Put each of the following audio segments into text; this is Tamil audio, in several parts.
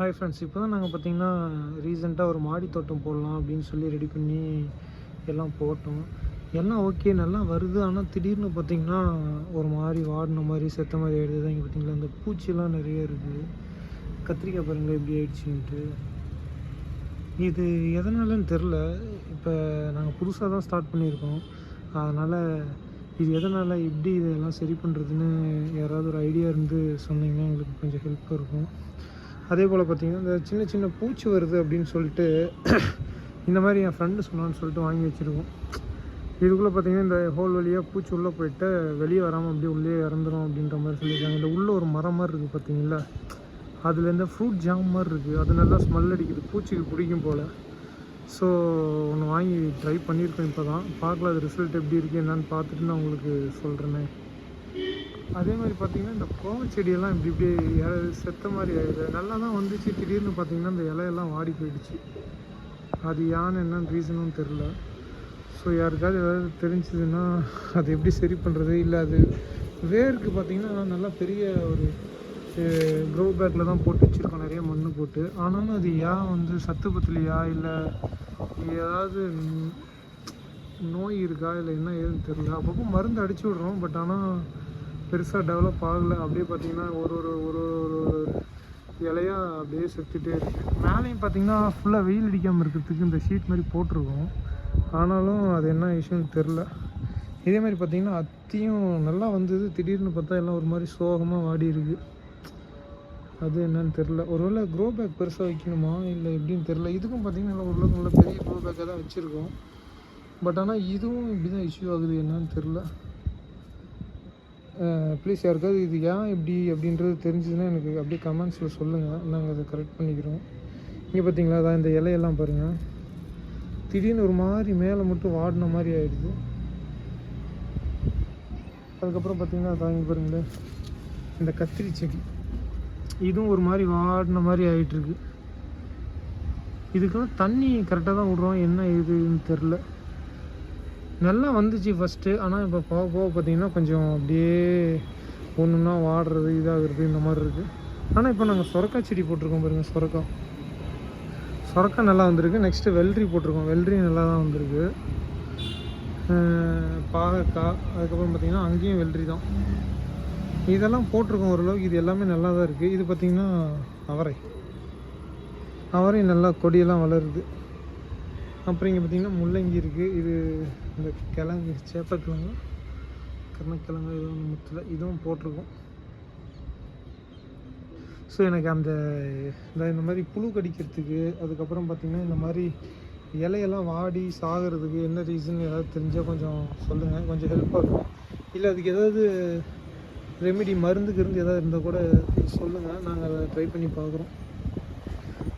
ஹாய் ஃப்ரெண்ட்ஸ், இப்போ தான் நாங்கள் பார்த்தீங்கன்னா ரீசெண்டாக ஒரு மாடி தோட்டம் போடலாம் அப்படின்னு சொல்லி ரெடி பண்ணி எல்லாம் போட்டோம். எல்லாம் ஓகே, நல்லா வருது. ஆனால் திடீர்னு பார்த்திங்கன்னா ஒரு மாதிரி வாடின மாதிரி செத்த மாதிரி ஆகிடுது தான். இங்கே பார்த்திங்களா இந்த பூச்சிலாம் நிறைய இருக்குது. கத்திரிக்காய் பாருங்கள் எப்படி ஆயிடுச்சுன்ட்டு. இது எதனாலன்னு தெரில. இப்போ நாங்கள் புதுசாக தான் ஸ்டார்ட் பண்ணியிருக்கோம். அதனால் இது எதனால் எப்படி இதெல்லாம் சரி பண்ணுறதுன்னு யாராவது ஒரு ஐடியா இருந்து சொன்னிங்கன்னா எங்களுக்கு கொஞ்சம் ஹெல்ப்பாக இருக்கும். அதே போல் பார்த்திங்கன்னா இந்த சின்ன சின்ன பூச்சி வருது அப்படின்னு சொல்லிட்டு இந்த மாதிரி என் ஃப்ரெண்டு சொன்னான்னு சொல்லிட்டு வாங்கி வச்சுருக்கோம். இதுக்குள்ளே பார்த்திங்கன்னா இந்த ஹோல் வழியாக பூச்சி உள்ளே போயிட்டு வெளியே வராமல் அப்படியே உள்ளே இறந்துடும் அப்படின்ற மாதிரி சொல்லியிருக்காங்க. இந்த உள்ளே ஒரு மரம் மாதிரி இருக்குது பார்த்திங்களா, அதுலேருந்து ஃப்ரூட் ஜாம் மாதிரி இருக்குது. அது நல்லா ஸ்மெல் அடிக்குது, பூச்சிக்கு பிடிக்கும் போல். ஸோ ஒன்று வாங்கி ட்ரை பண்ணியிருக்கேன். இப்போ தான் பார்க்கலாம் அது ரிசல்ட் எப்படி இருக்குது என்னன்னு பார்த்துட்டு நான் உங்களுக்கு சொல்கிறேனே. அதே மாதிரி பார்த்திங்கன்னா இந்த கோவ செடியெல்லாம் இப்படி இப்படி செத்த மாதிரி ஆகிடுது. நல்லா தான் வந்துச்சு, திடீர்னு பார்த்திங்கன்னா இந்த இலையெல்லாம் வாடி போயிடுச்சு. அது யான்னு என்னன்னு ரீசனும் தெரில. ஸோ யாருக்காவது ஏதாவது தெரிஞ்சதுன்னா அது எப்படி சரி பண்ணுறது. இல்லை அது வேருக்கு பார்த்திங்கன்னா நல்லா பெரிய ஒரு க்ரோ பேக்கில் தான் போட்டு வச்சுருக்கோம், நிறைய மண் போட்டு. ஆனாலும் அது வந்து சத்து பத்தலையா இல்லை ஏதாவது நோய் இருக்கா இல்லை என்ன ஏதுன்னு தெரில. அப்பப்போ மருந்து அடிச்சு விட்றோம், பட் ஆனால் பெருசாக டெவலப் ஆகலை. அப்படியே பார்த்திங்கன்னா ஒரு ஒரு ஒரு ஒரு இலையாக அப்படியே செத்துட்டே இருக்குது. மேலேயும் பார்த்திங்கன்னா ஃபுல்லாக வெயில் அடிக்காமல் இருக்கிறதுக்கு இந்த ஷீட் மாதிரி போட்டிருக்கோம். ஆனாலும் அது என்ன விஷயம்னு தெரில. இதே மாதிரி பார்த்திங்கன்னா அத்தியும் நல்லா வந்தது, திடீர்னு பார்த்தா எல்லாம் ஒரு மாதிரி சோகமாக வாடி இருக்குது. அது என்னன்னு தெரில. ஒருவேளை க்ரோ பேக் பெருசாக வைக்கணுமா இல்லை எப்படின்னு தெரில. இதுக்கும் பார்த்திங்கன்னா நல்லா ஓரளவுக்கு நல்ல பெரிய க்ரோ பேக்காக தான் வச்சுருக்கோம். பட் ஆனால் இதுவும் இப்படி தான் இஷ்யூ ஆகுது, என்னன்னு தெரில. ப்ளீஸ் யாருக்காவது இது ஏன் இப்படி அப்படின்றது தெரிஞ்சதுன்னா எனக்கு அப்படியே கமெண்ட்ஸில் சொல்லுங்கள், நாங்கள் அதை கரெக்ட் பண்ணிக்கிறோம். இங்கே பார்த்தீங்களா, அதான் இந்த இலையெல்லாம் பாருங்கள், திடீர்னு ஒரு மாதிரி மேலே மட்டும் வாடின மாதிரி ஆகிடுது. அதுக்கப்புறம் பார்த்திங்கன்னா அதான் இங்கே பாருங்களேன் இந்த கத்திரி செடி, இதுவும் ஒரு மாதிரி வாடின மாதிரி ஆகிட்டுருக்கு. இதுக்கெல்லாம் தண்ணி கரெக்டாக தான் விட்றோம், என்ன இதுன்னு தெரில. நல்லா வந்துச்சு ஃபஸ்ட்டு, ஆனால் இப்போ போக போக பார்த்திங்கன்னா கொஞ்சம் அப்படியே ஒன்றுன்னா வாடுறது இதாகிறது இந்த மாதிரி இருக்குது. ஆனால் இப்போ நாங்கள் சுரக்காய் செடி போட்டிருக்கோம் பாருங்கள், சுரக்காய் நல்லா வந்திருக்கு. நெக்ஸ்ட்டு வெள்ளரி போட்டிருக்கோம், வெள்ளரி நல்லா தான் வந்திருக்கு. பாகக்காய், அதுக்கப்புறம் பார்த்திங்கன்னா அங்கேயும் வெள்ளரி தான். இதெல்லாம் போட்டிருக்கோம் ஓரளவுக்கு. இது எல்லாமே நல்லா தான் இருக்குது. இது பார்த்திங்கன்னா அவரை நல்லா கொடியெல்லாம் வளருது. அப்புறம் இங்கே பார்த்திங்கன்னா முள்ளங்கி இருக்குது. இது இந்த கிழங்கு சேப்பக்கிழங்கு கருணக்கிழங்கு இது ஒன்று முத்தில் இதுவும் போட்டிருக்கோம். ஸோ எனக்கு இந்த மாதிரி புழு கடிக்கிறதுக்கு, அதுக்கப்புறம் பார்த்திங்கன்னா இந்த மாதிரி இலையெல்லாம் வாடி சாகிறதுக்கு என்ன ரீசன் ஏதாவது தெரிஞ்சால் கொஞ்சம் சொல்லுங்கள், கொஞ்சம் ஹெல்ப்பாக இருக்கும். இல்லை அதுக்கு ஏதாவது ரெமிடி மருந்துக்கு ஏதாவது இருந்தால் கூட சொல்லுங்கள், நாங்கள் அதை ட்ரை பண்ணி பார்க்குறோம்.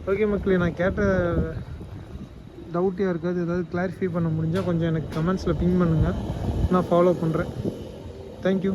ஓகே மக்களே, நான் கேட்ட டவுட் யாருக்காவது ஏதாவது கிளாரிஃபை பண்ண முடிஞ்சால் கொஞ்சம் எனக்கு கமெண்ட்ஸில் பின் பண்ணுங்கள், நான் ஃபாலோ பண்ணுறேன். தேங்க்யூ.